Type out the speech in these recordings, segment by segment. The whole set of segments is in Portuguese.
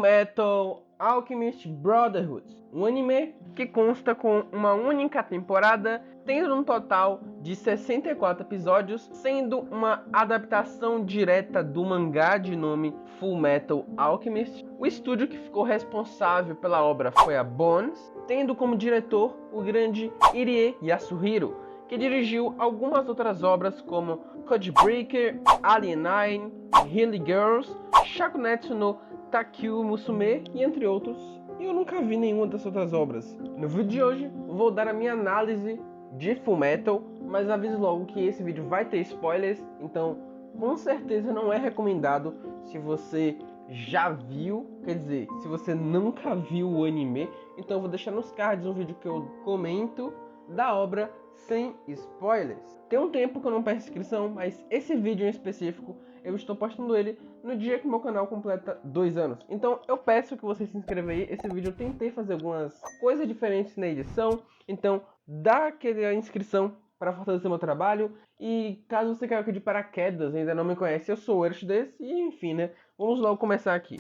Fullmetal Alchemist Brotherhood, um anime que consta com uma única temporada, tendo um total de 64 episódios, sendo uma adaptação direta do mangá de nome Fullmetal Alchemist. O estúdio que ficou responsável pela obra foi a Bones, tendo como diretor o grande Irie Yasuhiro, que dirigiu algumas outras obras como Codebreaker, Alien Nine, Hilly Girls, Shakunetsu no Takyu Musume e entre outros. E eu nunca vi nenhuma dessas outras obras. No vídeo de hoje vou dar a minha análise de Fullmetal, mas aviso logo que esse vídeo vai ter spoilers, então com certeza não é recomendado se você já viu, quer dizer, se você nunca viu o anime. Então eu vou deixar nos cards um vídeo que eu comento da obra sem spoilers. Tem um tempo que eu não peço inscrição, mas esse vídeo em específico eu estou postando ele no dia que meu canal completa 2 anos. Então eu peço que você se inscreva aí. Esse vídeo eu tentei fazer algumas coisas diferentes na edição, então dá aquela inscrição para fortalecer meu trabalho. E caso você caiu aqui de paraquedas e ainda não me conhece, eu sou o Erich desse e enfim, né? Vamos logo começar aqui.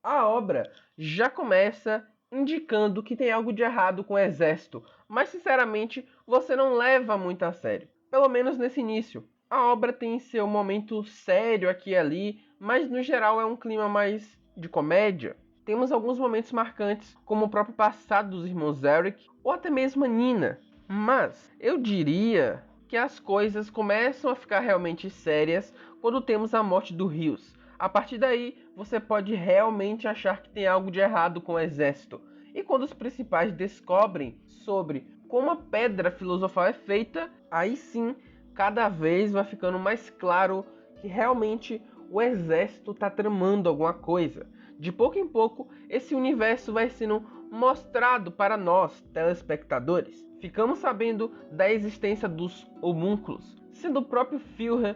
A obra já começa indicando que tem algo de errado com o exército, mas sinceramente você não leva muito a sério, pelo menos nesse início. A obra tem seu momento sério aqui e ali, mas no geral é um clima mais de comédia. Temos alguns momentos marcantes, como o próprio passado dos irmãos Eric, ou até mesmo a Nina. Mas eu diria que as coisas começam a ficar realmente sérias quando temos a morte do Rios. A partir daí, você pode realmente achar que tem algo de errado com o exército. E quando os principais descobrem sobre como a pedra filosofal é feita, aí sim, cada vez vai ficando mais claro que realmente o exército está tramando alguma coisa. De pouco em pouco, esse universo vai sendo mostrado para nós, telespectadores. Ficamos sabendo da existência dos homúnculos, sendo o próprio Führer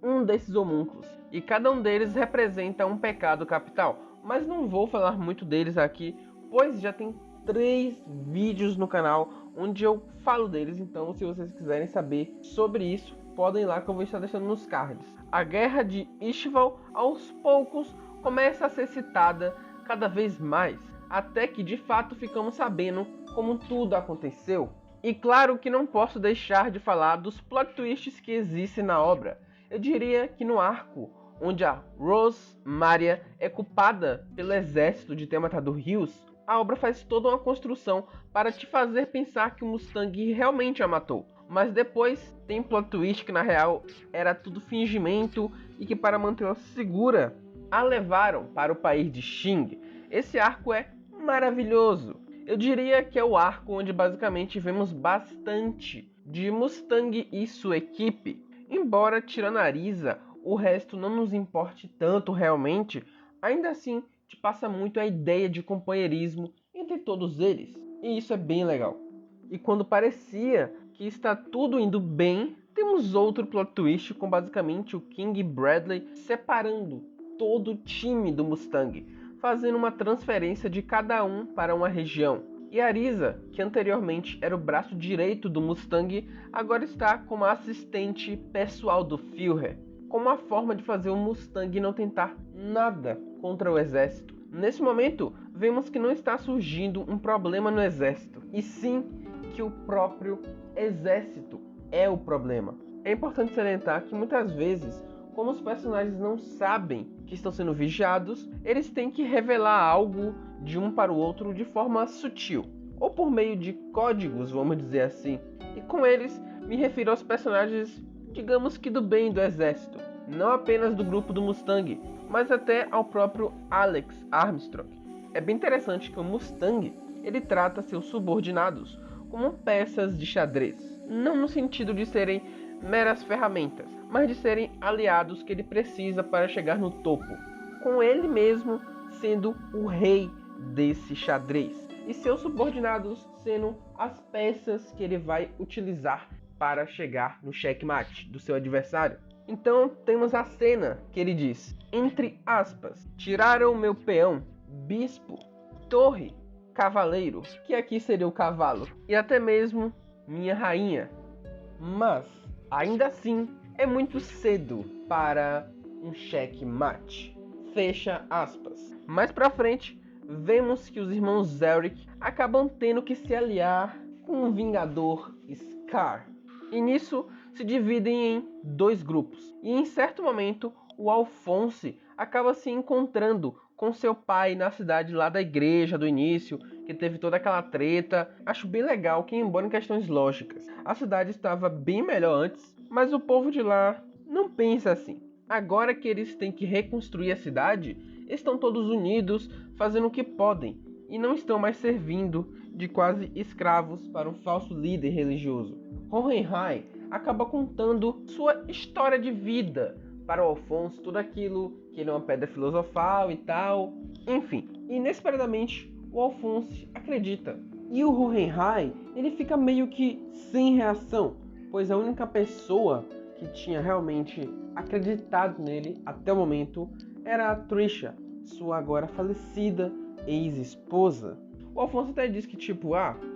um desses homúnculos, e cada um deles representa um pecado capital. Mas não vou falar muito deles aqui, pois já tem 3 vídeos no canal onde eu falo deles, então se vocês quiserem saber sobre isso, podem ir lá que eu vou estar deixando nos cards. A guerra de Ishval, aos poucos, começa a ser citada cada vez mais, até que de fato ficamos sabendo como tudo aconteceu. E claro que não posso deixar de falar dos plot twists que existem na obra. Eu diria que no arco onde a Rose Maria é culpada pelo exército de ter matado Rios, a obra faz toda uma construção para te fazer pensar que o Mustang realmente a matou. Mas depois tem plot twist que na real era tudo fingimento e que para mantê-la segura, a levaram para o país de Xing. Esse arco é maravilhoso. Eu diria que é o arco onde basicamente vemos bastante de Mustang e sua equipe. Embora tirando a Arisa, o resto não nos importe tanto realmente, ainda assim te passa muito a ideia de companheirismo entre todos eles. E isso é bem legal. E quando parecia que está tudo indo bem, temos outro plot twist com basicamente o King Bradley separando todo o time do Mustang, fazendo uma transferência de cada um para uma região. E Arisa, que anteriormente era o braço direito do Mustang, agora está como assistente pessoal do Führer, como uma forma de fazer o Mustang não tentar nada contra o exército. Nesse momento, vemos que não está surgindo um problema no exército, e sim que o próprio exército é o problema. É importante salientar que muitas vezes, como os personagens não sabem que estão sendo vigiados, eles têm que revelar algo de um para o outro de forma sutil, ou por meio de códigos, vamos dizer assim. E com eles, me refiro aos personagens, digamos que do bem do exército, não apenas do grupo do Mustang, mas até ao próprio Alex Armstrong. É bem interessante que o Mustang, ele trata seus subordinados como peças de xadrez, não no sentido de serem meras ferramentas, mas de serem aliados que ele precisa para chegar no topo, com ele mesmo sendo o rei desse xadrez e seus subordinados sendo as peças que ele vai utilizar para chegar no checkmate do seu adversário. Então temos a cena que ele diz, entre aspas, tiraram meu peão, bispo, torre, cavaleiro, que aqui seria o cavalo, e até mesmo minha rainha. Mas Ainda assim, é muito cedo para um checkmate. Fecha aspas. Mais pra frente, vemos que os irmãos Zelric acabam tendo que se aliar com o Vingador Scar. E nisso se dividem em dois grupos. E em certo momento, o Alphonse acaba se encontrando com seu pai na cidade lá da igreja do início, que teve toda aquela treta. Acho bem legal que, embora em questões lógicas, a cidade estava bem melhor antes, mas o povo de lá não pensa assim. Agora que eles têm que reconstruir a cidade, estão todos unidos, fazendo o que podem, e não estão mais servindo de quase escravos para um falso líder religioso. Hohenheim acaba contando sua história de vida para o Alphonse, tudo aquilo que ele é uma pedra filosofal e tal. Enfim, inesperadamente o Alphonse acredita. E o Hohenheim, ele fica meio que sem reação, pois a única pessoa que tinha realmente acreditado nele até o momento era a Trisha, sua agora falecida ex-esposa. O Alphonse até diz que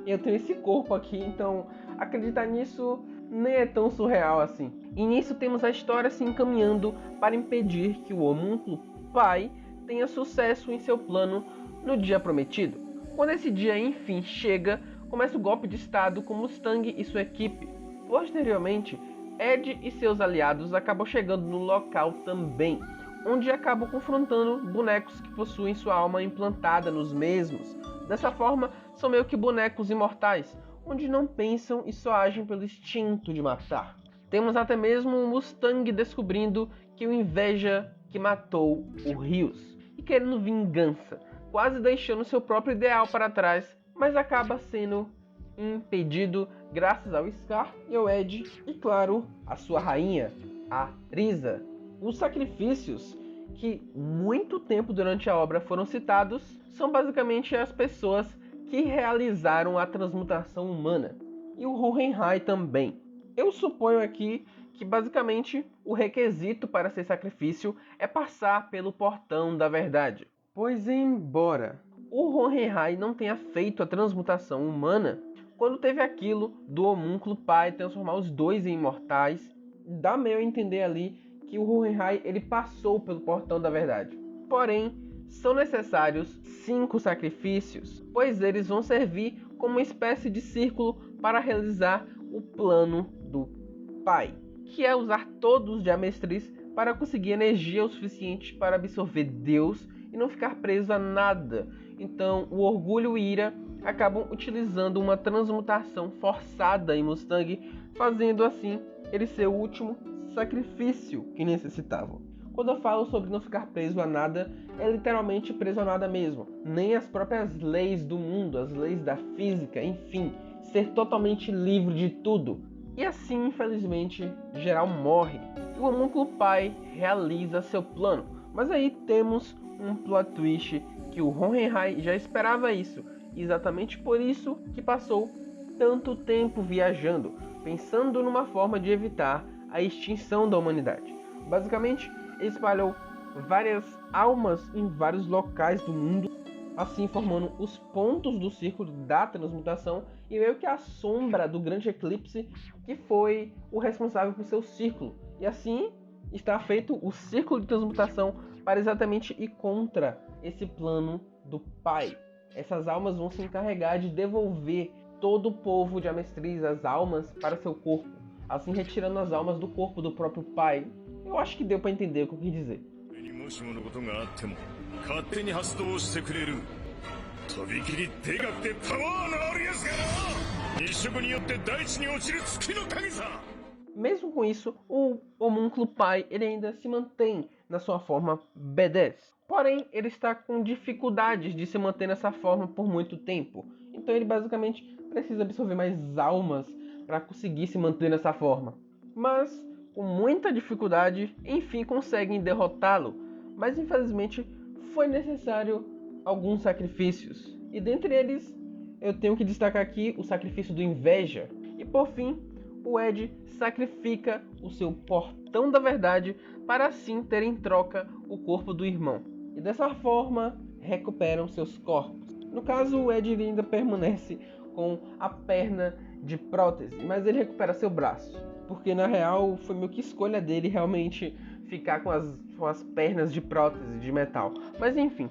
eu tenho esse corpo aqui, então acreditar nisso nem é tão surreal assim. E nisso temos a história se encaminhando para impedir que o homúnculo pai tenha sucesso em seu plano no dia prometido. Quando esse dia enfim chega, começa o golpe de estado com Mustang e sua equipe. Posteriormente, Ed e seus aliados acabam chegando no local também, onde acabam confrontando bonecos que possuem sua alma implantada nos mesmos. Dessa forma, são meio que bonecos imortais, onde não pensam e só agem pelo instinto de matar. Temos até mesmo o Mustang descobrindo que o Inveja que matou o Rios e querendo vingança, quase deixando seu próprio ideal para trás, mas acaba sendo impedido graças ao Scar e ao Ed e, claro, a sua rainha, a Risa. Os sacrifícios que muito tempo durante a obra foram citados são basicamente as pessoas que realizaram a transmutação humana, e o Hohenheim também. Eu suponho aqui que basicamente o requisito para ser sacrifício é passar pelo portão da verdade, pois embora o Hohenheim não tenha feito a transmutação humana, quando teve aquilo do homúnculo pai transformar os dois em imortais, dá meio a entender ali que o Hohenheim ele passou pelo portão da verdade. Porém, são necessários 5 sacrifícios, pois eles vão servir como uma espécie de círculo para realizar o plano do pai, que é usar todos os Diamestris para conseguir energia o suficiente para absorver Deus e não ficar preso a nada. Então, o orgulho e ira acabam utilizando uma transmutação forçada em Mustang, fazendo assim ele ser o último sacrifício que necessitavam. Quando eu falo sobre não ficar preso a nada, é literalmente preso a nada mesmo. Nem as próprias leis do mundo, as leis da física, enfim, ser totalmente livre de tudo. E assim, infelizmente, geral morre. E o homúnculo pai realiza seu plano. Mas aí temos um plot twist que o Hohenheim já esperava isso. E exatamente por isso que passou tanto tempo viajando, pensando numa forma de evitar a extinção da humanidade. Basicamente, ele espalhou várias almas em vários locais do mundo, assim formando os pontos do círculo da transmutação e meio que a sombra do grande eclipse que foi o responsável por seu círculo. E assim está feito o círculo de transmutação para exatamente ir contra esse plano do pai. Essas almas vão se encarregar de devolver todo o povo de Amestriz, as almas, para seu corpo, assim retirando as almas do corpo do próprio pai. Eu acho que deu para entender o que eu quis dizer. Mesmo com isso, o homúnculo pai ele ainda se mantém na sua forma B10. Porém, ele está com dificuldades de se manter nessa forma por muito tempo. Então ele basicamente precisa absorver mais almas para conseguir se manter nessa forma. Mas, com muita dificuldade, enfim conseguem derrotá-lo. Mas infelizmente foi necessário alguns sacrifícios. E dentre eles, eu tenho que destacar aqui o sacrifício do Inveja. E por fim, o Ed sacrifica o seu portão da verdade para assim ter em troca o corpo do irmão. E dessa forma, recuperam seus corpos. No caso, o Ed ainda permanece com a perna de prótese, mas ele recupera seu braço. porque na real foi meio que escolha dele realmente ficar com as pernas de prótese de metal. Mas enfim.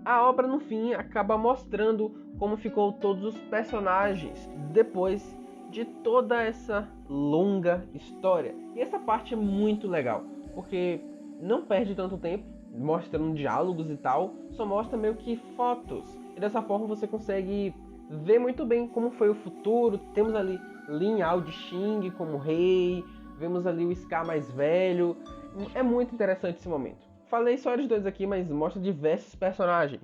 A obra no fim acaba mostrando como ficou todos os personagens depois de toda essa longa história. E essa parte é muito legal, porque não perde tanto tempo mostrando diálogos e tal, só mostra meio que fotos. E dessa forma você consegue ver muito bem como foi o futuro. Temos ali Lin Ao de Xing como rei, vemos ali o Scar mais velho. É muito interessante esse momento. Falei só de dois aqui, mas mostra diversos personagens.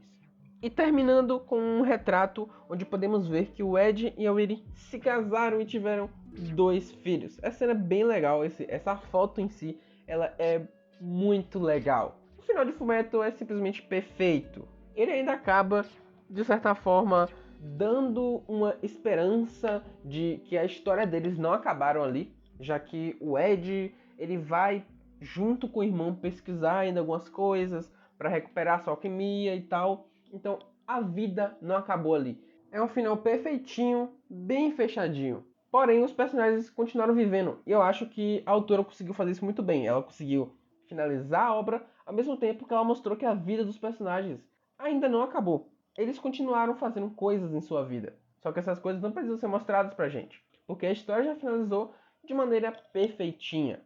E terminando com um retrato onde podemos ver que o Ed e a Winnie se casaram e tiveram 2 filhos. Essa cena é bem legal, essa foto em si, ela é muito legal. O final de Fullmetal é simplesmente perfeito. Ele ainda acaba, de certa forma, dando uma esperança de que a história deles não acabaram ali, já que o Ed, ele vai junto com o irmão pesquisar ainda algumas coisas para recuperar sua alquimia e tal. Então a vida não acabou ali. É um final perfeitinho, bem fechadinho. Porém, os personagens continuaram vivendo. E eu acho que a autora conseguiu fazer isso muito bem. Ela conseguiu finalizar a obra ao mesmo tempo que ela mostrou que a vida dos personagens ainda não acabou. Eles continuaram fazendo coisas em sua vida. Só que essas coisas não precisam ser mostradas pra gente. Porque a história já finalizou de maneira perfeitinha.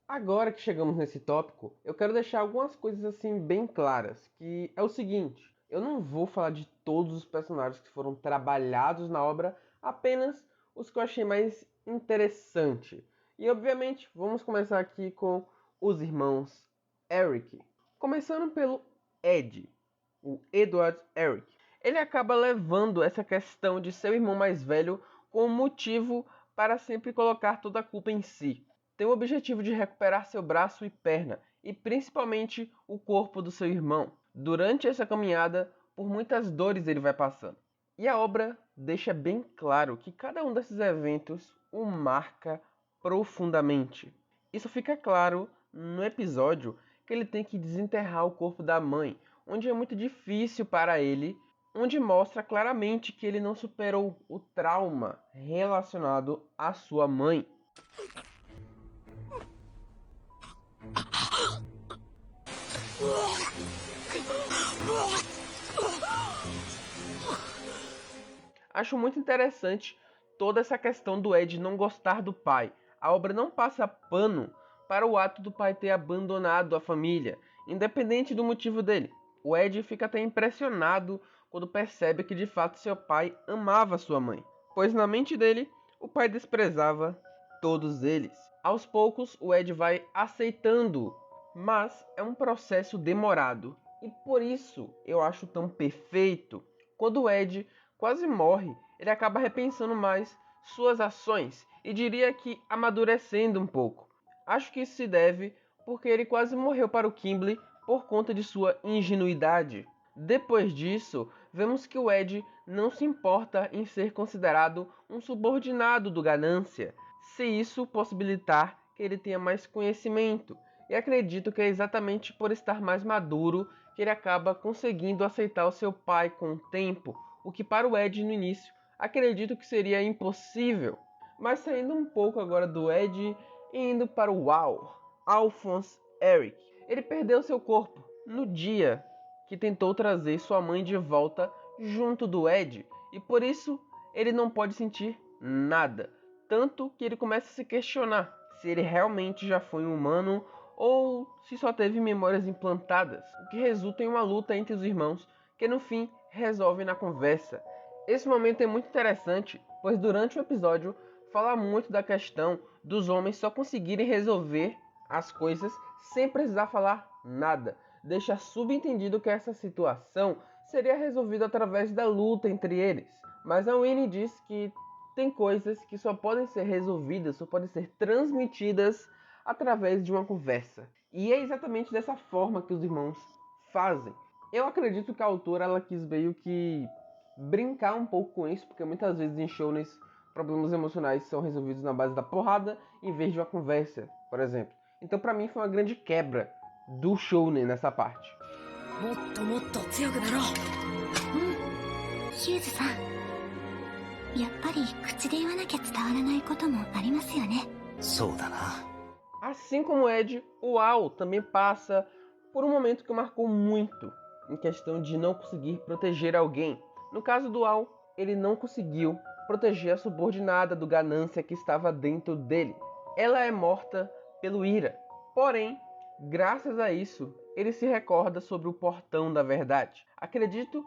Agora que chegamos nesse tópico, eu quero deixar algumas coisas assim bem claras, que é o seguinte, eu não vou falar de todos os personagens que foram trabalhados na obra, apenas os que eu achei mais interessante. E obviamente, vamos começar aqui com os irmãos Eric. Começando pelo Ed, o Edward Eric. Ele acaba levando essa questão de seu irmão mais velho como motivo para sempre colocar toda a culpa em si. Tem o objetivo de recuperar seu braço e perna, e principalmente o corpo do seu irmão. Durante essa caminhada, por muitas dores ele vai passando. E a obra deixa bem claro que cada um desses eventos o marca profundamente. Isso fica claro no episódio que ele tem que desenterrar o corpo da mãe, onde é muito difícil para ele, onde mostra claramente que ele não superou o trauma relacionado à sua mãe. Acho muito interessante toda essa questão do Ed não gostar do pai. A obra não passa pano para o ato do pai ter abandonado a família, independente do motivo dele. O Ed fica até impressionado quando percebe que de fato seu pai amava sua mãe, pois na mente dele o pai desprezava todos eles. Aos poucos o Ed vai aceitando, mas é um processo demorado. E por isso eu acho tão perfeito. Quando o Ed quase morre, ele acaba repensando mais suas ações e diria que amadurecendo um pouco. Acho que isso se deve porque ele quase morreu para o Kimblee por conta de sua ingenuidade. Depois disso, vemos que o Ed não se importa em ser considerado um subordinado do Ganância, se isso possibilitar que ele tenha mais conhecimento. E acredito que é exatamente por estar mais maduro que ele acaba conseguindo aceitar o seu pai com o tempo, o que para o Ed no início acredito que seria impossível. Mas saindo um pouco agora do Ed e indo para o Alphonse Eric. Ele perdeu seu corpo no dia que tentou trazer sua mãe de volta junto do Ed, e por isso ele não pode sentir nada. Tanto que ele começa a se questionar se ele realmente já foi um humano ou se só teve memórias implantadas, o que resulta em uma luta entre os irmãos que no fim resolve na conversa. Esse momento é muito interessante, pois durante o episódio fala muito da questão dos homens só conseguirem resolver as coisas sem precisar falar nada. Deixa subentendido que essa situação seria resolvida através da luta entre eles. Mas a Winnie diz que tem coisas que só podem ser resolvidas, só podem ser transmitidas através de uma conversa. E é exatamente dessa forma que os irmãos fazem. Eu acredito que a autora ela quis meio que brincar um pouco com isso, porque muitas vezes em shonens problemas emocionais são resolvidos na base da porrada em vez de uma conversa, por exemplo. Então pra mim foi uma grande quebra do shounen nessa parte. もっともっと強くなろう。ヒューズさん、やっぱり口で言わなきゃ伝わらないこともありますよね。そうだな。 Assim como Ed, o Ao também passa por um momento que o marcou muito, em questão de não conseguir proteger alguém. No caso do Ao, ele não conseguiu proteger a subordinada do Ganância que estava dentro dele. Ela é morta pelo Ira. Porém, graças a isso, ele se recorda sobre o portão da verdade. Acredito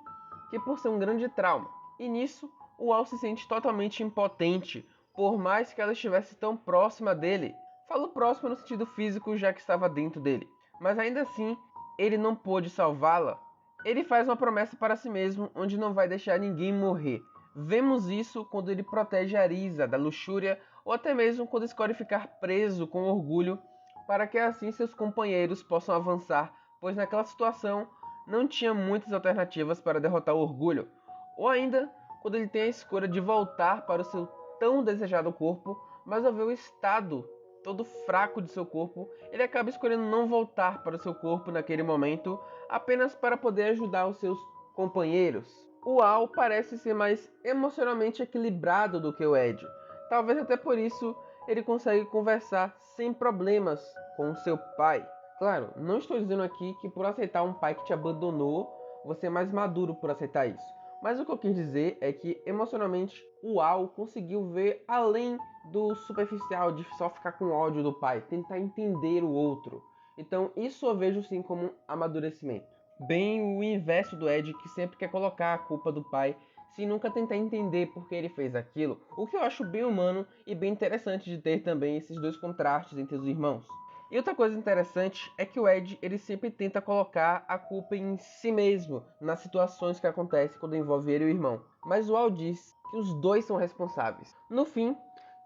que por ser um grande trauma. E nisso, o Ao se sente totalmente impotente, por mais que ela estivesse tão próxima dele. Falo próximo no sentido físico, já que estava dentro dele. Mas ainda assim, ele não pôde salvá-la. Ele faz uma promessa para si mesmo, onde não vai deixar ninguém morrer. Vemos isso quando ele protege Arisa da luxúria, ou até mesmo quando escolhe ficar preso com orgulho, para que assim seus companheiros possam avançar, pois naquela situação não tinha muitas alternativas para derrotar o orgulho. Ou ainda, quando ele tem a escolha de voltar para o seu tão desejado corpo, mas ao ver o estado todo fraco de seu corpo, ele acaba escolhendo não voltar para o seu corpo naquele momento, apenas para poder ajudar os seus companheiros. O Ao parece ser mais emocionalmente equilibrado do que o Ed. Talvez até por isso ele consegue conversar sem problemas com seu pai. Claro, não estou dizendo aqui que por aceitar um pai que te abandonou, você é mais maduro por aceitar isso. Mas o que eu quis dizer é que emocionalmente o Ao conseguiu ver além do superficial de só ficar com ódio do pai, tentar entender o outro. Então isso eu vejo sim como um amadurecimento. Bem o inverso do Ed, que sempre quer colocar a culpa do pai sem nunca tentar entender por que ele fez aquilo. O que eu acho bem humano e bem interessante de ter também esses dois contrastes entre os irmãos. E outra coisa interessante é que o Ed ele sempre tenta colocar a culpa em si mesmo, nas situações que acontecem quando envolve ele e o irmão. Mas o Ao diz que os dois são responsáveis. No fim,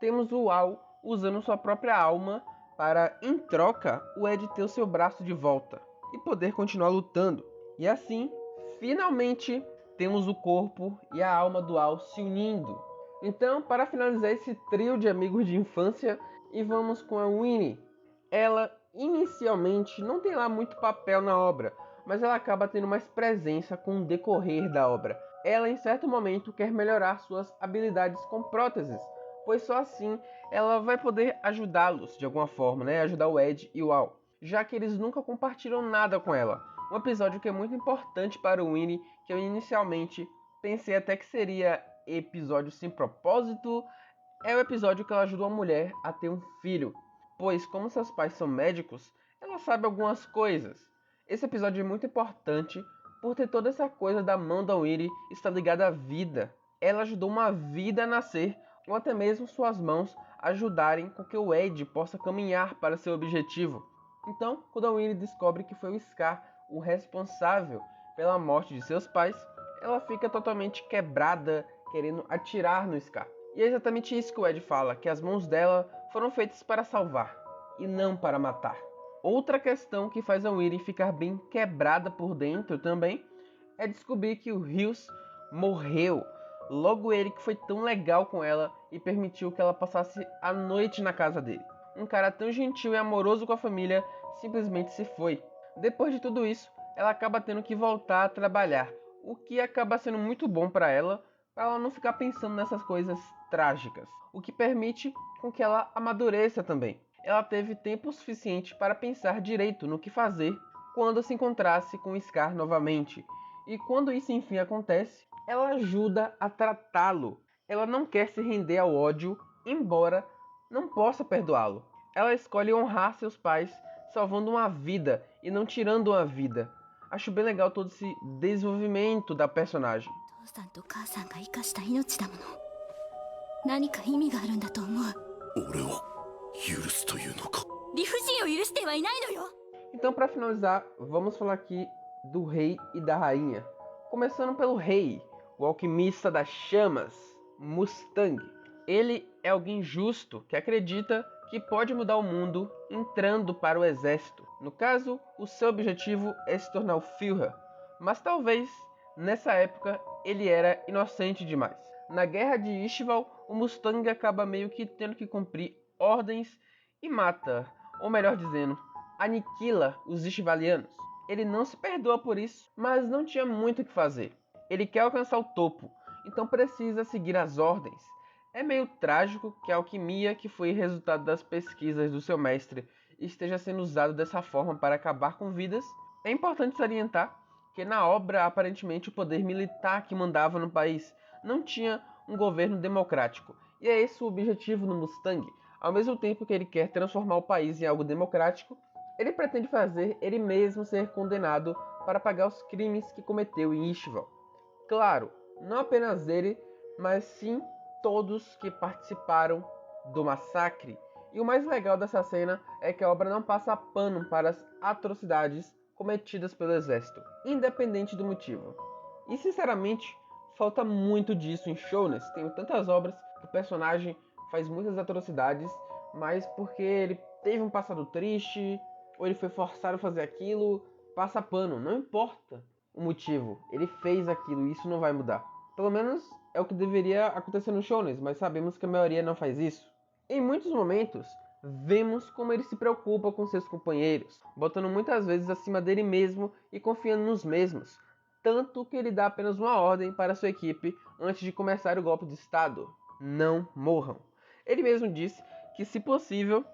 temos o Ao usando sua própria alma para, em troca, o Ed ter o seu braço de volta e poder continuar lutando. E assim, finalmente, temos o corpo e a alma do Ao se unindo. Então, para finalizar esse trio de amigos de infância, e vamos com a Winnie. Ela, inicialmente, não tem lá muito papel na obra, mas ela acaba tendo mais presença com o decorrer da obra. Ela, em certo momento, quer melhorar suas habilidades com próteses, pois só assim ela vai poder ajudá-los de alguma forma, né? Ajudar o Ed e o Al, já que eles nunca compartilham nada com ela. Um episódio que é muito importante para o Winnie, que eu inicialmente pensei até que seria episódio sem propósito, é o episódio que ela ajuda uma mulher a ter um filho, pois como seus pais são médicos, ela sabe algumas coisas. Esse episódio é muito importante por ter toda essa coisa da mão da Winnie estar ligada à vida. Ela ajudou uma vida a nascer, ou até mesmo suas mãos ajudarem com que o Ed possa caminhar para seu objetivo. Então, quando a Winnie descobre que foi o Scar o responsável pela morte de seus pais, ela fica totalmente quebrada, querendo atirar no Scar. E é exatamente isso que o Ed fala, que as mãos dela foram feitas para salvar, e não para matar. Outra questão que faz a Winnie ficar bem quebrada por dentro também é descobrir que o Hughes morreu. Logo ele que foi tão legal com ela e permitiu que ela passasse a noite na casa dele. Um cara tão gentil e amoroso com a família simplesmente se foi. Depois de tudo isso, ela acaba tendo que voltar a trabalhar, o que acaba sendo muito bom para ela não ficar pensando nessas coisas trágicas, o que permite com que ela amadureça também. Ela teve tempo suficiente para pensar direito no que fazer quando se encontrasse com Scar novamente. E quando isso enfim acontece, ela ajuda a tratá-lo. Ela não quer se render ao ódio, embora não possa perdoá-lo. Ela escolhe honrar seus pais, salvando uma vida e não tirando uma vida. Acho bem legal todo esse desenvolvimento da personagem. 父さんと母さんが生かした命だもの。何か意味があるんだと思う。俺を許すというのか。理不尽を許してはいないのよ。 Então, para finalizar, vamos falar aqui do rei e da rainha. Começando pelo rei, o alquimista das chamas, Mustang. Ele é alguém justo que acredita que pode mudar o mundo entrando para o exército. No caso, o seu objetivo é se tornar o Führer, mas talvez nessa época ele era inocente demais. Na guerra de Ishval, o Mustang acaba meio que tendo que cumprir ordens e mata, ou melhor dizendo, aniquila os Ishvalianos. Ele não se perdoa por isso, mas não tinha muito o que fazer. Ele quer alcançar o topo, então precisa seguir as ordens. É meio trágico que a alquimia, que foi resultado das pesquisas do seu mestre, esteja sendo usada dessa forma para acabar com vidas. É importante salientar que na obra, aparentemente, o poder militar que mandava no país não tinha um governo democrático. E é esse o objetivo no Mustang. Ao mesmo tempo que ele quer transformar o país em algo democrático, ele pretende fazer ele mesmo ser condenado para pagar os crimes que cometeu em Ishval. Claro, não apenas ele, mas sim todos que participaram do massacre. E o mais legal dessa cena é que a obra não passa pano para as atrocidades cometidas pelo exército, independente do motivo. E sinceramente, falta muito disso em Shonen. Tem tantas obras que o personagem faz muitas atrocidades, mas porque ele teve um passado triste, ou ele foi forçado a fazer aquilo, passa pano, não importa o motivo. Ele fez aquilo e isso não vai mudar. Pelo menos é o que deveria acontecer no Shonen, mas sabemos que a maioria não faz isso. Em muitos momentos, vemos como ele se preocupa com seus companheiros, botando muitas vezes acima dele mesmo e confiando nos mesmos, tanto que ele dá apenas uma ordem para sua equipe antes de começar o golpe de estado: não morram. Ele mesmo disse que, se possível,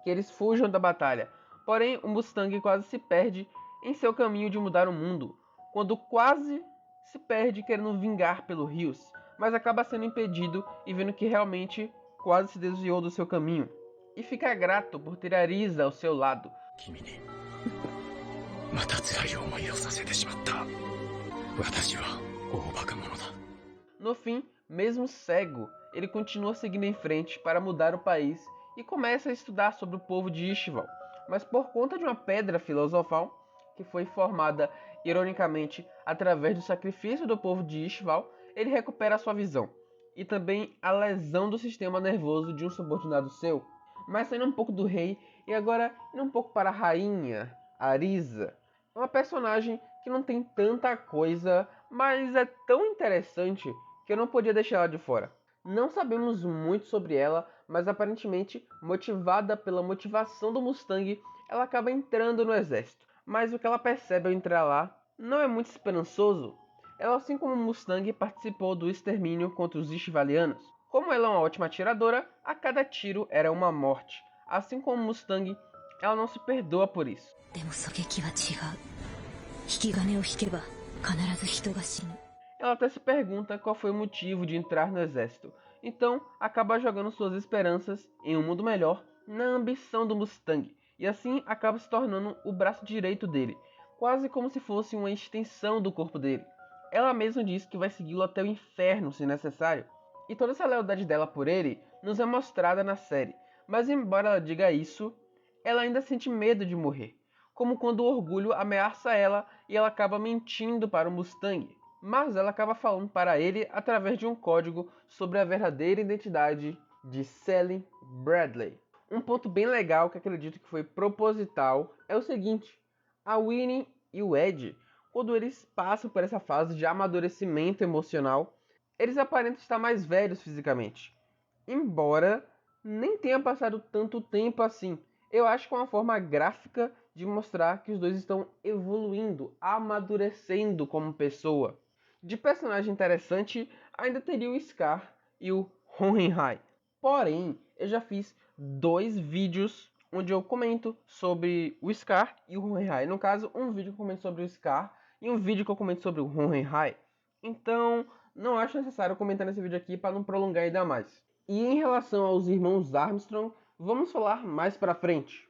que eles fujam da batalha, porém o Mustang quase se perde em seu caminho de mudar o mundo, quando quase se perde querendo vingar pelo Rios, mas acaba sendo impedido e vendo que realmente quase se desviou do seu caminho. E fica grato por ter Arisa ao seu lado. No fim, mesmo cego, ele continua seguindo em frente para mudar o país e começa a estudar sobre o povo de Ishval. Mas por conta de uma pedra filosofal, que foi formada ironicamente através do sacrifício do povo de Ishval, ele recupera a sua visão. E também a lesão do sistema nervoso de um subordinado seu. Mas saindo um pouco do rei e agora indo um pouco para a rainha, Arisa. Uma personagem que não tem tanta coisa, mas é tão interessante que eu não podia deixar ela de fora. Não sabemos muito sobre ela, mas aparentemente, motivada pela motivação do Mustang, ela acaba entrando no exército. Mas o que ela percebe ao entrar lá não é muito esperançoso. Ela, assim como o Mustang, participou do extermínio contra os Ishvalianos. Como ela é uma ótima atiradora, a cada tiro era uma morte. Assim como o Mustang, ela não se perdoa por isso. Ela até se pergunta qual foi o motivo de entrar no exército. Então, acaba jogando suas esperanças em um mundo melhor na ambição do Mustang. E assim acaba se tornando o braço direito dele, quase como se fosse uma extensão do corpo dele. Ela mesma diz que vai segui-lo até o inferno se necessário. E toda essa lealdade dela por ele nos é mostrada na série. Mas embora ela diga isso, ela ainda sente medo de morrer. Como quando o orgulho ameaça ela e ela acaba mentindo para o Mustang. Mas ela acaba falando para ele através de um código sobre a verdadeira identidade de Sally Bradley. Um ponto bem legal que acredito que foi proposital é o seguinte: a Winnie e o Ed, quando eles passam por essa fase de amadurecimento emocional, eles aparentam estar mais velhos fisicamente. Embora nem tenha passado tanto tempo assim. Eu acho que é uma forma gráfica de mostrar que os dois estão evoluindo, amadurecendo como pessoa. De personagem interessante, ainda teria o Scar e o Hohenheim. Porém, eu já fiz 2 vídeos onde eu comento sobre o Scar e o Hohenheim. No caso, um vídeo que eu comento sobre o Scar e um vídeo que eu comento sobre o Hohenheim. Então, não acho necessário comentar nesse vídeo aqui para não prolongar ainda mais. E em relação aos irmãos Armstrong, vamos falar mais pra frente.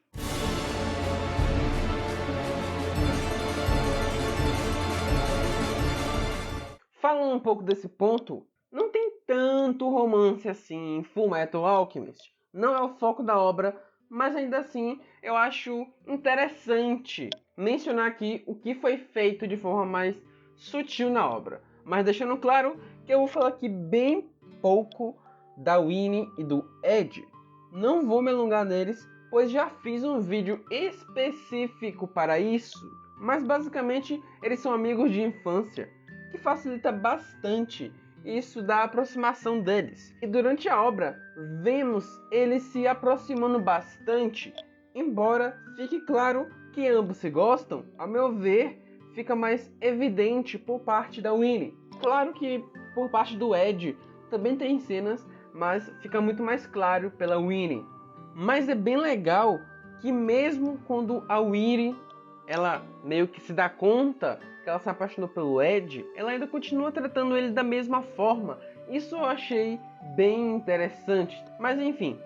Falando um pouco desse ponto, não tem tanto romance assim em Fullmetal Alchemist. Não é o foco da obra, mas ainda assim eu acho interessante mencionar aqui o que foi feito de forma mais sutil na obra. Mas deixando claro que eu vou falar aqui bem pouco da Winnie e do Ed. Não vou me alongar neles, pois já fiz um vídeo específico para isso. Mas basicamente eles são amigos de infância, que facilita bastante isso da aproximação deles. E durante a obra, vemos eles se aproximando bastante, Embora fique claro que ambos se gostam, a meu ver, fica mais evidente por parte da Winnie. Claro que por parte do Ed também tem cenas, mas fica muito mais claro pela Winnie. Mas é bem legal que mesmo quando a Winnie, ela meio que se dá conta que ela se apaixonou pelo Ed, ela ainda continua tratando ele da mesma forma. Isso eu achei bem interessante. Mas enfim,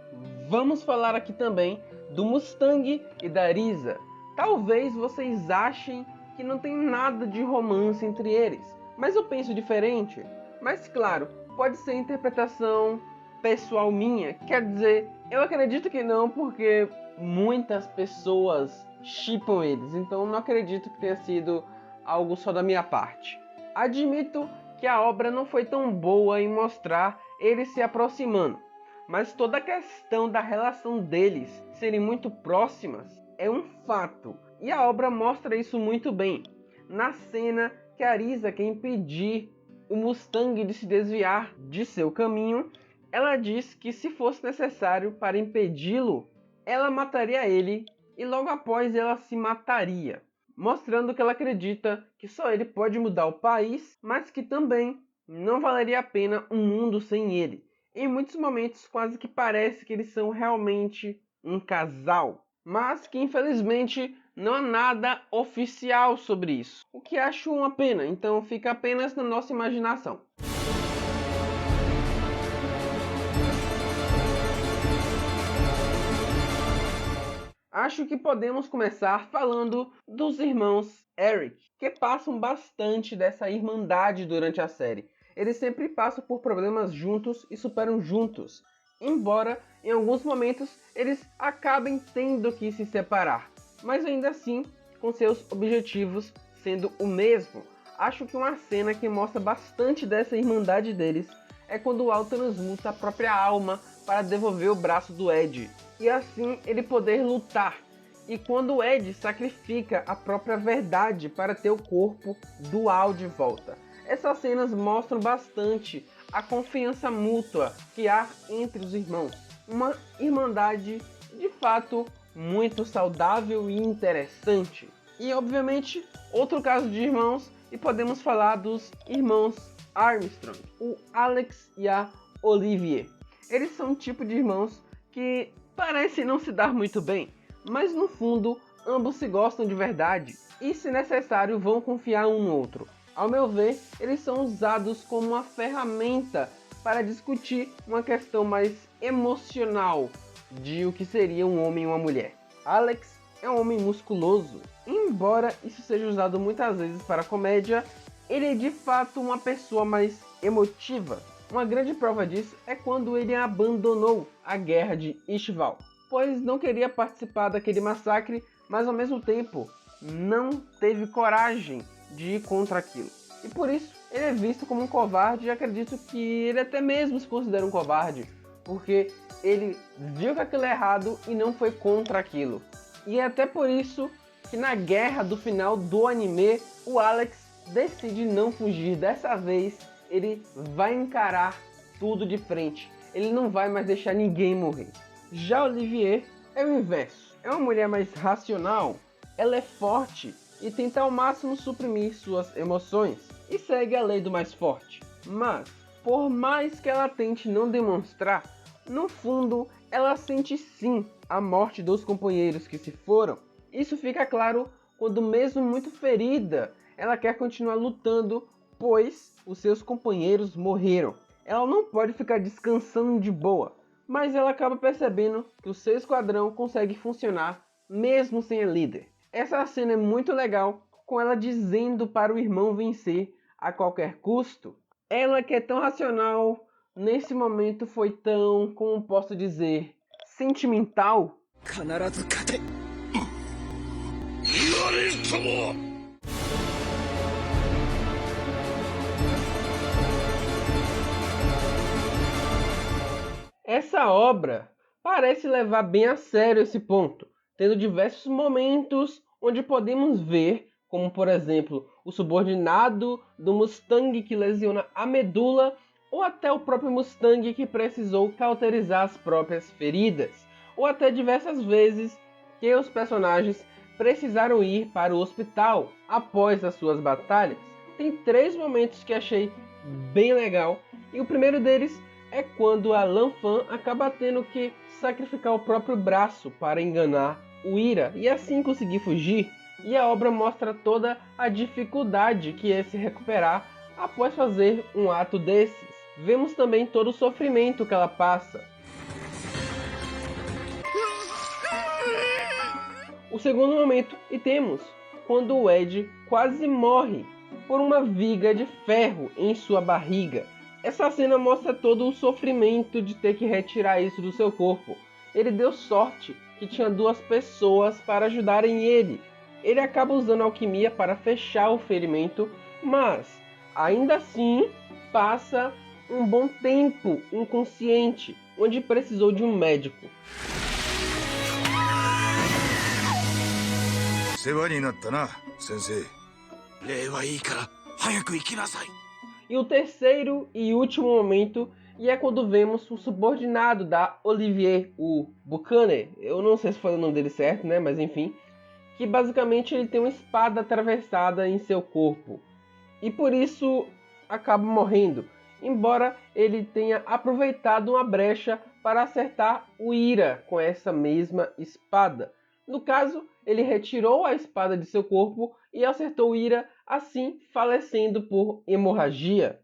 vamos falar aqui também do Mustang e da Arisa. Talvez vocês achem que não tem nada de romance entre eles, mas eu penso diferente. Mas claro, pode ser interpretação pessoal minha, quer dizer, eu acredito que não, porque muitas pessoas shippam eles, então não acredito que tenha sido algo só da minha parte. Admito que a obra não foi tão boa em mostrar eles se aproximando, mas toda a questão da relação deles serem muito próximas é um fato, e a obra mostra isso muito bem. Na cena que a Arisa quer impedir o Mustang de se desviar de seu caminho, ela diz que se fosse necessário para impedi-lo, ela mataria ele e logo após ela se mataria, mostrando que ela acredita que só ele pode mudar o país, mas que também não valeria a pena um mundo sem ele. Em muitos momentos quase que parece que eles são realmente um casal, mas que infelizmente não há nada oficial sobre isso, o que acho uma pena, então fica apenas na nossa imaginação. Acho que podemos começar falando dos irmãos Eric, que passam bastante dessa irmandade durante a série. Eles sempre passam por problemas juntos e superam juntos, embora em alguns momentos eles acabem tendo que se separar, mas ainda assim com seus objetivos sendo o mesmo. Acho que uma cena que mostra bastante dessa irmandade deles é quando o Al transmuta a própria alma para devolver o braço do Ed, e assim ele poder lutar. E quando o Ed sacrifica a própria verdade para ter o corpo do Al de volta. Essas cenas mostram bastante a confiança mútua que há entre os irmãos. Uma irmandade de fato muito saudável e interessante. E obviamente outro caso de irmãos, e podemos falar dos irmãos Armstrong, o Alex e a Olivier. Eles são um tipo de irmãos que parecem não se dar muito bem, mas no fundo ambos se gostam de verdade e, se necessário, vão confiar um no outro. Ao meu ver, eles são usados como uma ferramenta para discutir uma questão mais emocional de o que seria um homem e uma mulher. Alex é um homem musculoso, embora isso seja usado muitas vezes para comédia, ele é de fato uma pessoa mais emotiva. Uma grande prova disso é quando ele abandonou a guerra de Ishval, pois não queria participar daquele massacre, mas ao mesmo tempo não teve coragem de ir contra aquilo. E por isso ele é visto como um covarde, e acredito que ele até mesmo se considera um covarde, porque ele viu que aquilo é errado e não foi contra aquilo. E é até por isso que na guerra do final do anime, o Alex decide não fugir. Dessa vez ele vai encarar tudo de frente. Ele não vai mais deixar ninguém morrer. Já Olivier é o inverso. É uma mulher mais racional. Ela é forte e tenta ao máximo suprimir suas emoções e segue a lei do mais forte. Mas, por mais que ela tente não demonstrar, no fundo ela sente sim a morte dos companheiros que se foram. Isso fica claro quando, mesmo muito ferida, ela quer continuar lutando, pois os seus companheiros morreram. Ela não pode ficar descansando de boa, mas ela acaba percebendo que o seu esquadrão consegue funcionar mesmo sem a líder. Essa cena é muito legal, com ela dizendo para o irmão vencer a qualquer custo. Ela, que é tão racional, nesse momento foi tão, como posso dizer, sentimental. Essa obra parece levar bem a sério esse ponto, tendo diversos momentos onde podemos ver, como por exemplo, o subordinado do Mustang que lesiona a medula, ou até o próprio Mustang que precisou cauterizar as próprias feridas, ou até diversas vezes que os personagens precisaram ir para o hospital após as suas batalhas. Tem 3 momentos que achei bem legal, e o primeiro deles é quando a Lan Fan acaba tendo que sacrificar o próprio braço para enganar o Ira e assim conseguir fugir, e a obra mostra toda a dificuldade que é se recuperar após fazer um ato desses. Vemos também todo o sofrimento que ela passa. O segundo momento, e temos quando o Ed quase morre por uma viga de ferro em sua barriga. Essa cena mostra todo o sofrimento de ter que retirar isso do seu corpo. Ele deu sorte que tinha 2 pessoas para ajudarem ele. Ele acaba usando alquimia para fechar o ferimento, mas ainda assim passa um bom tempo inconsciente, onde precisou de um médico. E o terceiro e último momento, e é quando vemos o subordinado da Olivier, o Buchanan, eu não sei se foi o nome dele certo, né, mas enfim, que basicamente ele tem uma espada atravessada em seu corpo, e por isso acaba morrendo, embora ele tenha aproveitado uma brecha para acertar o Ira com essa mesma espada. No caso, ele retirou a espada de seu corpo e acertou o Ira, assim falecendo por hemorragia.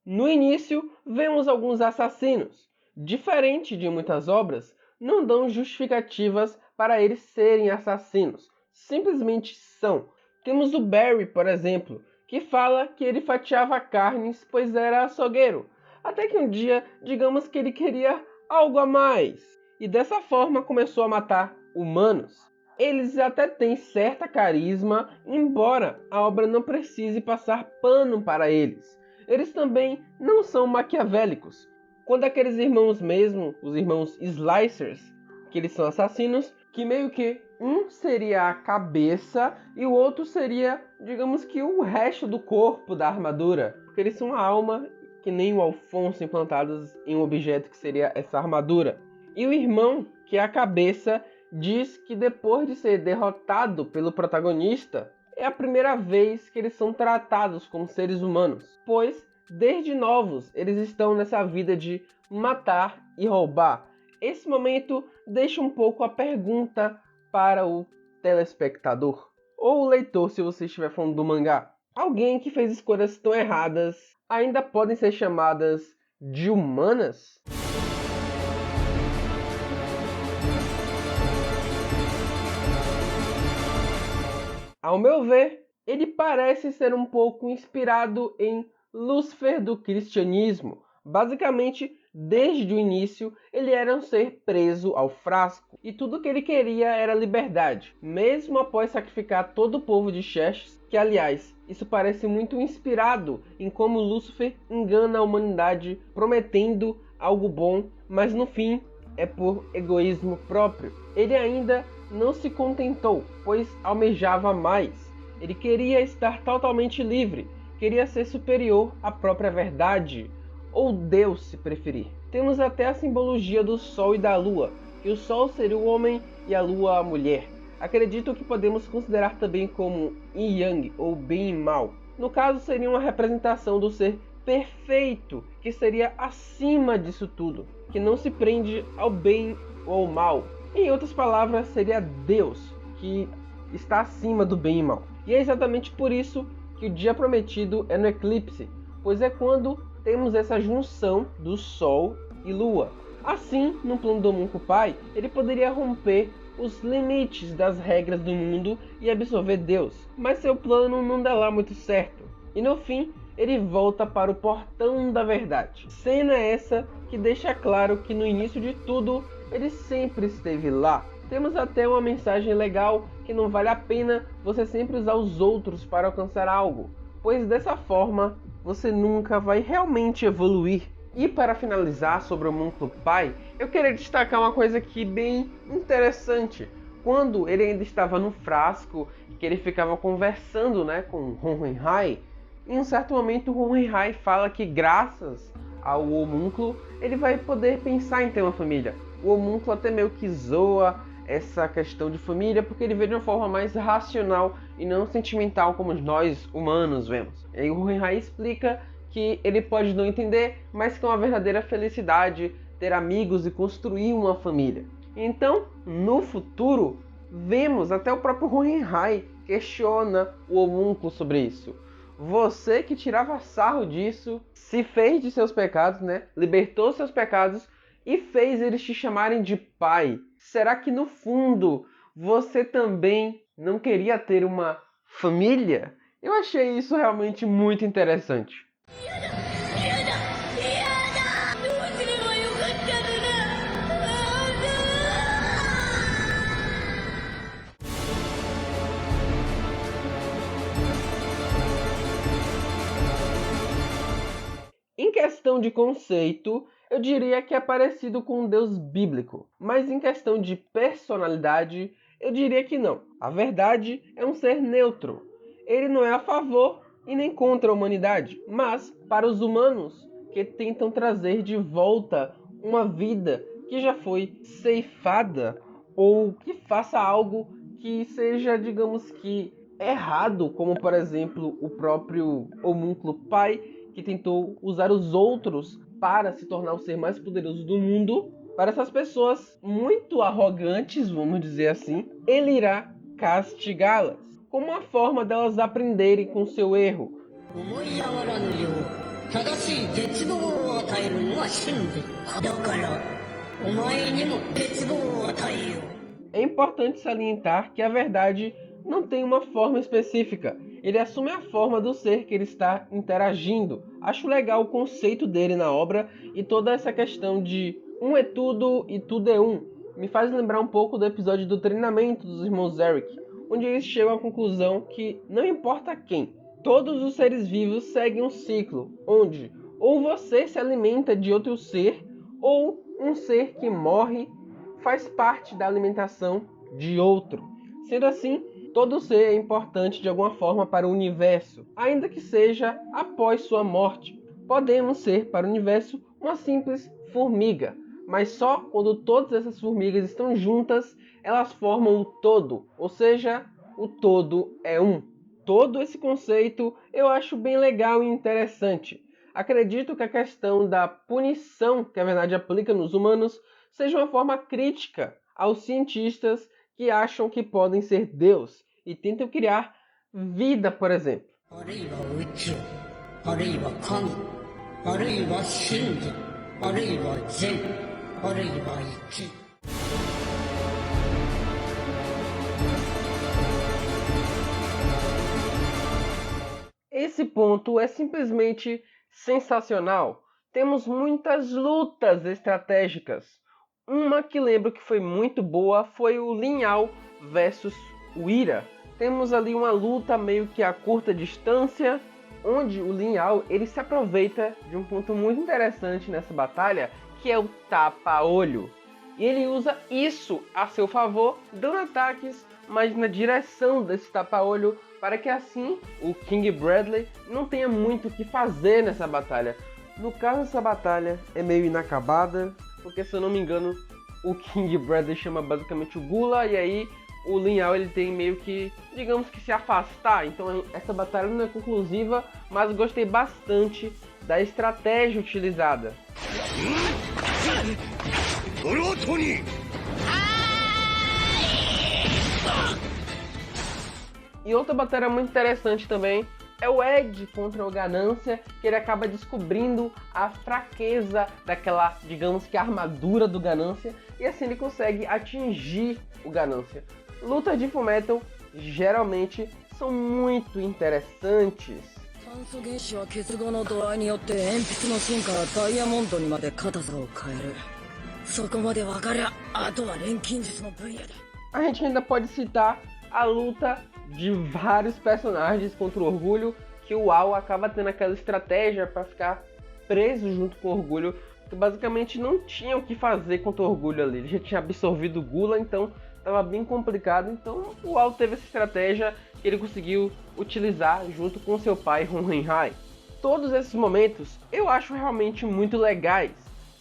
No início, vemos alguns assassinos. Diferente de muitas obras, não dão justificativas para eles serem assassinos. Simplesmente são. Temos o Barry, por exemplo, que fala que ele fatiava carnes pois era açougueiro. Até que um dia, digamos que ele queria algo a mais. E dessa forma começou a matar humanos. Eles até têm certa carisma, embora a obra não precise passar pano para eles. Eles também não são maquiavélicos. Quando aqueles irmãos mesmo, os irmãos Slicers, que eles são assassinos, que meio que um seria a cabeça e o outro seria, digamos que o resto do corpo da armadura. Porque eles são a alma, que nem o Alfonso, implantados em um objeto que seria essa armadura. E o irmão, que é a cabeça, diz que depois de ser derrotado pelo protagonista, é a primeira vez que eles são tratados como seres humanos, pois desde novos eles estão nessa vida de matar e roubar. Esse momento deixa um pouco a pergunta para o telespectador, ou o leitor se você estiver falando do mangá. Alguém que fez escolhas tão erradas ainda podem ser chamadas de humanas? Ao meu ver, ele parece ser um pouco inspirado em Lúcifer do cristianismo. Basicamente, desde o início, ele era um ser preso ao frasco, e tudo que ele queria era liberdade, mesmo após sacrificar todo o povo de Xerxes, que aliás, isso parece muito inspirado em como Lúcifer engana a humanidade prometendo algo bom, mas no fim é por egoísmo próprio. Ele ainda não se contentou, pois almejava mais. Ele queria estar totalmente livre, queria ser superior à própria verdade, ou Deus se preferir. Temos até a simbologia do Sol e da Lua, que o Sol seria o homem e a Lua a mulher. Acredito que podemos considerar também como Yin Yang, ou bem e mal. No caso, seria uma representação do ser perfeito, que seria acima disso tudo, que não se prende ao bem ou ao mal. Em outras palavras, seria Deus, que está acima do bem e mal. E é exatamente por isso que o dia prometido é no eclipse, pois é quando temos essa junção do Sol e Lua. Assim, no plano do Homuncupai, ele poderia romper os limites das regras do mundo e absorver Deus, mas seu plano não dá lá muito certo. E no fim, ele volta para o portão da verdade. Cena essa que deixa claro que no início de tudo, ele sempre esteve lá. Temos até uma mensagem legal que não vale a pena você sempre usar os outros para alcançar algo, pois dessa forma você nunca vai realmente evoluir. E para finalizar sobre o Homuncupai, eu queria destacar uma coisa aqui bem interessante, quando ele ainda estava no frasco, que ele ficava conversando, né, com Hohenheim, em um certo momento o Hohenheim fala que graças ao homúnculo ele vai poder pensar em ter uma família. O homúnculo até meio que zoa essa questão de família porque ele vê de uma forma mais racional e não sentimental como nós humanos vemos. E aí o Hohenheim explica que ele pode não entender, mas que é uma verdadeira felicidade ter amigos e construir uma família. Então, no futuro, vemos até o próprio Hohenheim questiona o homúnculo sobre isso. Você que tirava sarro disso, se fez de seus pecados, né? Libertou seus pecados e fez eles te chamarem de pai. Será que no fundo você também não queria ter uma família? Eu achei isso realmente muito interessante. Em questão de conceito, eu diria que é parecido com um deus bíblico, mas em questão de personalidade, eu diria que não. A verdade é um ser neutro. Ele não é a favor e nem contra a humanidade, mas para os humanos que tentam trazer de volta uma vida que já foi ceifada ou que faça algo que seja, digamos que, errado, como por exemplo o próprio homúnculo pai, que tentou usar os outros para se tornar o ser mais poderoso do mundo. Para essas pessoas muito arrogantes, vamos dizer assim, ele irá castigá-las, como uma forma delas aprenderem com seu erro. É importante salientar que a verdade não tem uma forma específica. Ele assume a forma do ser que ele está interagindo. Acho legal o conceito dele na obra e toda essa questão de um é tudo e tudo é um. Me faz lembrar um pouco do episódio do treinamento dos irmãos Eric, onde eles chegam à conclusão que não importa quem, todos os seres vivos seguem um ciclo, onde ou você se alimenta de outro ser, ou um ser que morre faz parte da alimentação de outro. Sendo assim, todo ser é importante de alguma forma para o universo, ainda que seja após sua morte. Podemos ser para o universo uma simples formiga, mas só quando todas essas formigas estão juntas, elas formam o todo, ou seja, o todo é um. Todo esse conceito eu acho bem legal e interessante. Acredito que a questão da punição que a verdade aplica nos humanos seja uma forma crítica aos cientistas que acham que podem ser Deus e tentam criar vida, por exemplo. Esse ponto é simplesmente sensacional. Temos muitas lutas estratégicas. Uma que lembro que foi muito boa foi o Lin Yao versus o Ira. Temos ali uma luta meio que a curta distância, onde o Lin Yao ele se aproveita de um ponto muito interessante nessa batalha, que é o tapa-olho. E ele usa isso a seu favor, dando ataques, mas na direção desse tapa-olho, para que assim o King Bradley não tenha muito o que fazer nessa batalha. No caso, essa batalha é meio inacabada, porque se eu não me engano, o King Bradley chama basicamente o Gula, e aí o Lin Yao ele tem meio que, digamos que se afastar. Então essa batalha não é conclusiva, mas gostei bastante da estratégia utilizada. E outra batalha muito interessante também é o Ed contra o Ganância, que ele acaba descobrindo a fraqueza daquela, digamos que a armadura do Ganância, e assim ele consegue atingir o Ganância. Lutas de Fullmetal geralmente são muito interessantes. A gente ainda pode citar a luta de vários personagens contra o Orgulho, que o Ao acaba tendo aquela estratégia para ficar preso junto com o Orgulho, que basicamente não tinha o que fazer contra o Orgulho ali. Ele já tinha absorvido o Gula, então estava bem complicado, então o Ao teve essa estratégia que ele conseguiu utilizar junto com seu pai Hohenheim. Todos esses momentos eu acho realmente muito legais,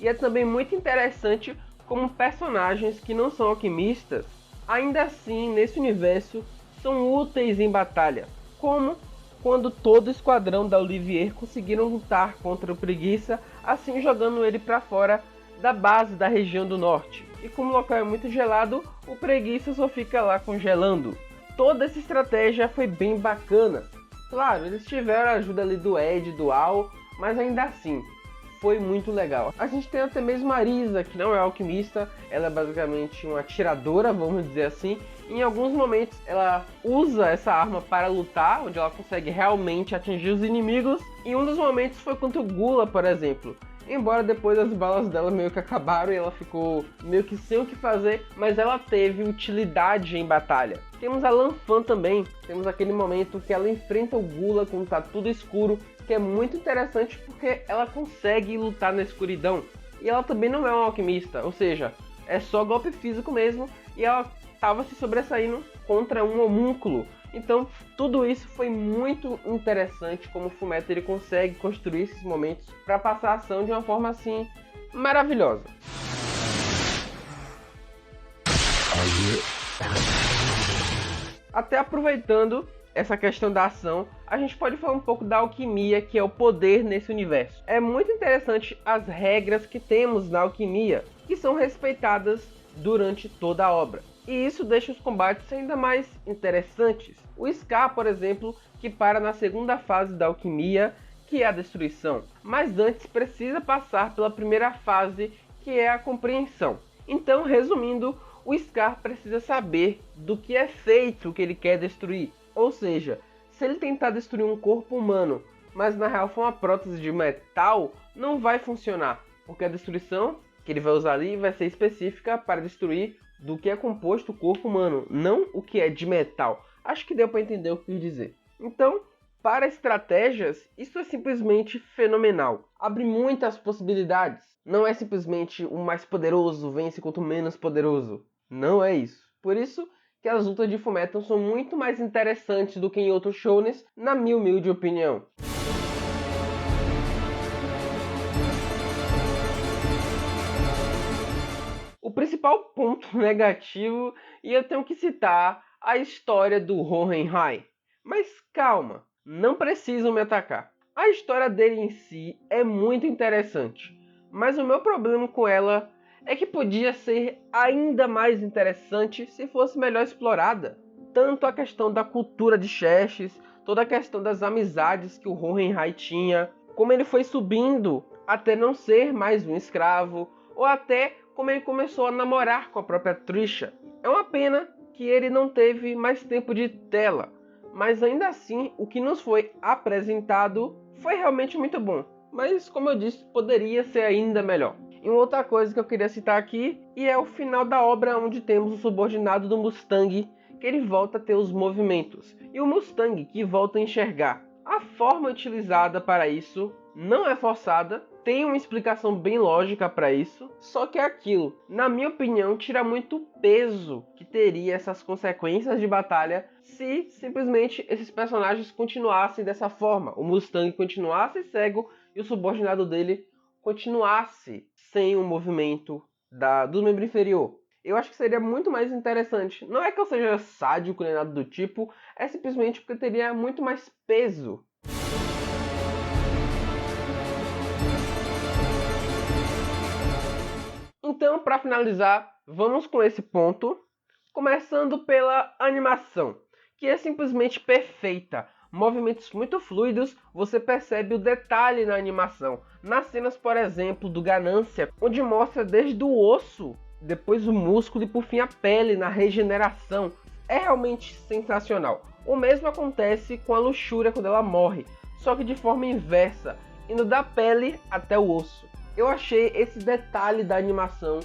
e é também muito interessante como personagens que não são alquimistas, ainda assim nesse universo são úteis em batalha, como quando todo o esquadrão da Olivier conseguiram lutar contra o Preguiça, assim jogando ele para fora da base da região do norte. E como o local é muito gelado, o Preguiça só fica lá congelando. Toda essa estratégia foi bem bacana. Claro, eles tiveram a ajuda ali do Ed, do Al, mas ainda assim, foi muito legal. A gente tem até mesmo a Arisa, que não é alquimista, ela é basicamente uma atiradora, vamos dizer assim. Em alguns momentos ela usa essa arma para lutar, onde ela consegue realmente atingir os inimigos. E um dos momentos foi contra o Gula, por exemplo. Embora depois as balas dela meio que acabaram e ela ficou meio que sem o que fazer, mas ela teve utilidade em batalha. Temos a Lan Fan também, temos aquele momento que ela enfrenta o Gula quando tá tudo escuro, que é muito interessante porque ela consegue lutar na escuridão. E ela também não é uma alquimista, ou seja, é só golpe físico mesmo, e ela estava se sobressaindo contra um homúnculo. Então, tudo isso foi muito interessante, como o Fullmetal ele consegue construir esses momentos para passar a ação de uma forma assim maravilhosa. Até aproveitando essa questão da ação, a gente pode falar um pouco da alquimia, que é o poder nesse universo. É muito interessante as regras que temos na alquimia, que são respeitadas durante toda a obra. E isso deixa os combates ainda mais interessantes. O Scar, por exemplo, que para na segunda fase da alquimia, que é a destruição. Mas antes precisa passar pela primeira fase, que é a compreensão. Então, resumindo, o Scar precisa saber do que é feito o que ele quer destruir. Ou seja, se ele tentar destruir um corpo humano, mas na real for uma prótese de metal, não vai funcionar. Porque a destruição que ele vai usar ali vai ser específica para destruir do que é composto o corpo humano, não o que é de metal. Acho que deu para entender o que eu quis dizer. Então, para estratégias, isso é simplesmente fenomenal. Abre muitas possibilidades. Não é simplesmente o mais poderoso vence contra o menos poderoso. Não é isso. Por isso que as lutas de Fullmetal são muito mais interessantes do que em outros shounens, na minha humilde opinião. O principal ponto negativo, e eu tenho que citar a história do Hohenheim. Mas calma, não precisam me atacar. A história dele em si é muito interessante, mas o meu problema com ela é que podia ser ainda mais interessante se fosse melhor explorada. Tanto a questão da cultura de Xerxes, toda a questão das amizades que o Hohenheim tinha, como ele foi subindo até não ser mais um escravo, ou até como ele começou a namorar com a própria Trisha. É uma pena que ele não teve mais tempo de tela, mas ainda assim o que nos foi apresentado foi realmente muito bom. Mas como eu disse, poderia ser ainda melhor. E uma outra coisa que eu queria citar aqui, e é o final da obra onde temos o subordinado do Mustang, que ele volta a ter os movimentos, e o Mustang que volta a enxergar. A forma utilizada para isso não é forçada, tem uma explicação bem lógica para isso, só que é aquilo, na minha opinião, tira muito peso que teria essas consequências de batalha se simplesmente esses personagens continuassem dessa forma, o Mustang continuasse cego e o subordinado dele continuasse sem o movimento do membro inferior. Eu acho que seria muito mais interessante. Não é que eu seja sádico nem nada do tipo, é simplesmente porque teria muito mais peso. Então, para finalizar, vamos com esse ponto, começando pela animação, que é simplesmente perfeita. Movimentos muito fluidos, você percebe o detalhe na animação. Nas cenas, por exemplo, do Ganância, onde mostra desde o osso, depois o músculo e por fim a pele na regeneração. É realmente sensacional. O mesmo acontece com a Luxúria quando ela morre, só que de forma inversa, indo da pele até o osso. Eu achei esse detalhe da animação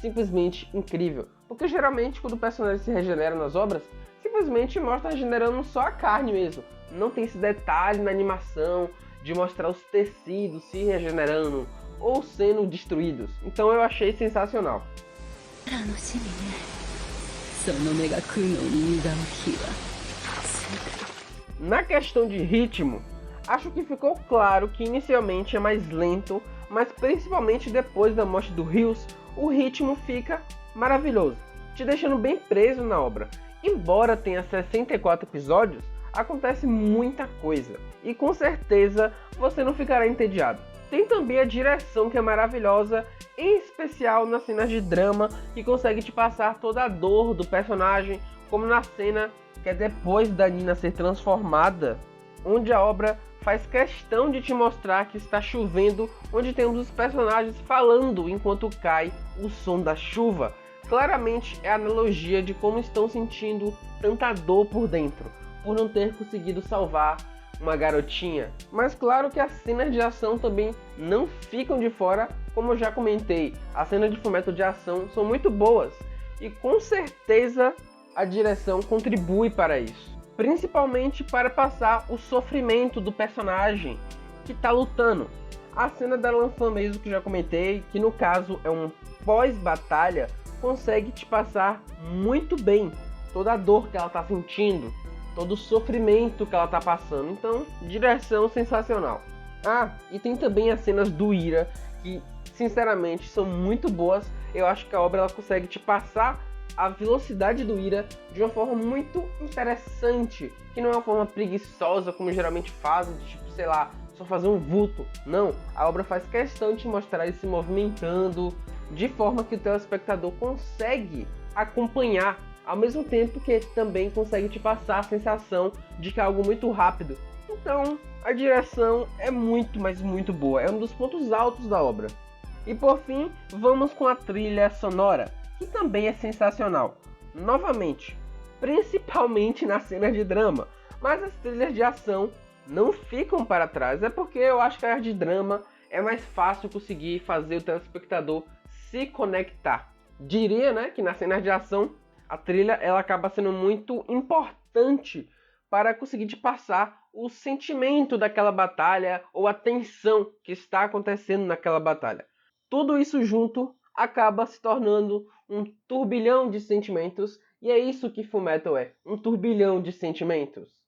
simplesmente incrível, porque geralmente quando o personagem se regenera nas obras, simplesmente mostra regenerando só a carne mesmo. Não tem esse detalhe na animação de mostrar os tecidos se regenerando ou sendo destruídos. Então eu achei sensacional. その目が来るのに歪む日は Na questão de ritmo, acho que ficou claro que inicialmente é mais lento, mas principalmente depois da morte do Rios, o ritmo fica maravilhoso, te deixando bem preso na obra. Embora tenha 64 episódios, acontece muita coisa, e com certeza você não ficará entediado. Tem também a direção que é maravilhosa, em especial nas cenas de drama, que consegue te passar toda a dor do personagem, como na cena que é depois da Nina ser transformada, onde a obra faz questão de te mostrar que está chovendo, onde temos os personagens falando enquanto cai o som da chuva. Claramente é a analogia de como estão sentindo tanta dor por dentro, por não ter conseguido salvar uma garotinha. Mas claro que as cenas de ação também não ficam de fora, como eu já comentei. As cenas de Fullmetal de ação são muito boas, e com certeza a direção contribui para isso. Principalmente para passar o sofrimento do personagem que está lutando. A cena da Lanfan mesmo, que já comentei, que no caso é um pós-batalha, consegue te passar muito bem toda a dor que ela está sentindo, todo o sofrimento que ela está passando. Então, direção sensacional. Ah, e tem também as cenas do Ira, que sinceramente são muito boas. Eu acho que a obra ela consegue te passar a velocidade do Ira de uma forma muito interessante, que não é uma forma preguiçosa como geralmente fazem, de tipo, sei lá, só fazer um vulto. Não, a obra faz questão de te mostrar ele se movimentando de forma que o telespectador consegue acompanhar, ao mesmo tempo que também consegue te passar a sensação de que é algo muito rápido. Então, a direção é muito, mas muito boa, é um dos pontos altos da obra. E por fim, vamos com a trilha sonora, que também é sensacional. Novamente, principalmente na cena de drama, mas as trilhas de ação não ficam para trás. É porque eu acho que a de drama é mais fácil conseguir fazer o telespectador se conectar. Diria, né, que na cena de ação a trilha ela acaba sendo muito importante para conseguir te passar o sentimento daquela batalha ou a tensão que está acontecendo naquela batalha. Tudo isso junto acaba se tornando um turbilhão de sentimentos, e é isso que Fullmetal é, um turbilhão de sentimentos.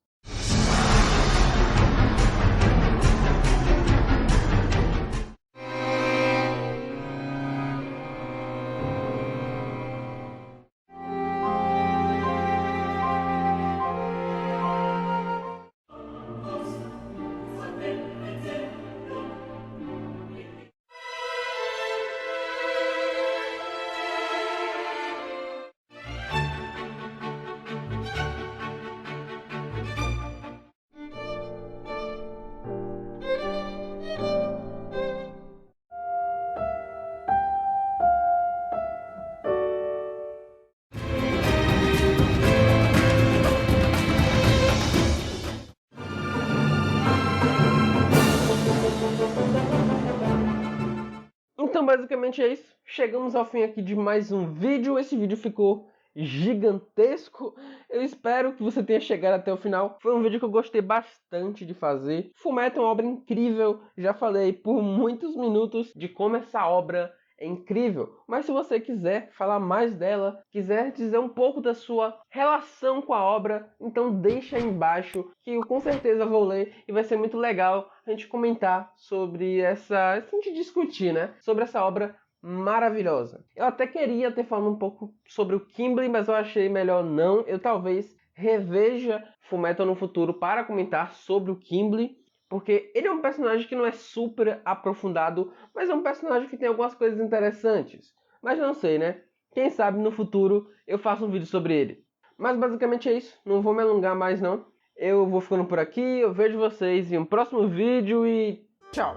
Então basicamente é isso, chegamos ao fim aqui de mais um vídeo. Esse vídeo ficou gigantesco, eu espero que você tenha chegado até o final. Foi um vídeo que eu gostei bastante de fazer. Fullmetal é uma obra incrível, já falei por muitos minutos de como essa obra é incrível, mas se você quiser falar mais dela, quiser dizer um pouco da sua relação com a obra, então deixa aí embaixo que eu com certeza vou ler e vai ser muito legal a gente comentar sobre essa, a gente discutir, né, sobre essa obra maravilhosa. Eu até queria ter falado um pouco sobre o Kimblee, mas eu achei melhor não. Eu talvez reveja Fullmetal no futuro para comentar sobre o Kimblee, porque ele é um personagem que não é super aprofundado, mas é um personagem que tem algumas coisas interessantes. Mas não sei, né? Quem sabe no futuro eu faço um vídeo sobre ele. Mas basicamente é isso, não vou me alongar mais não. Eu vou ficando por aqui, eu vejo vocês em um próximo vídeo e tchau!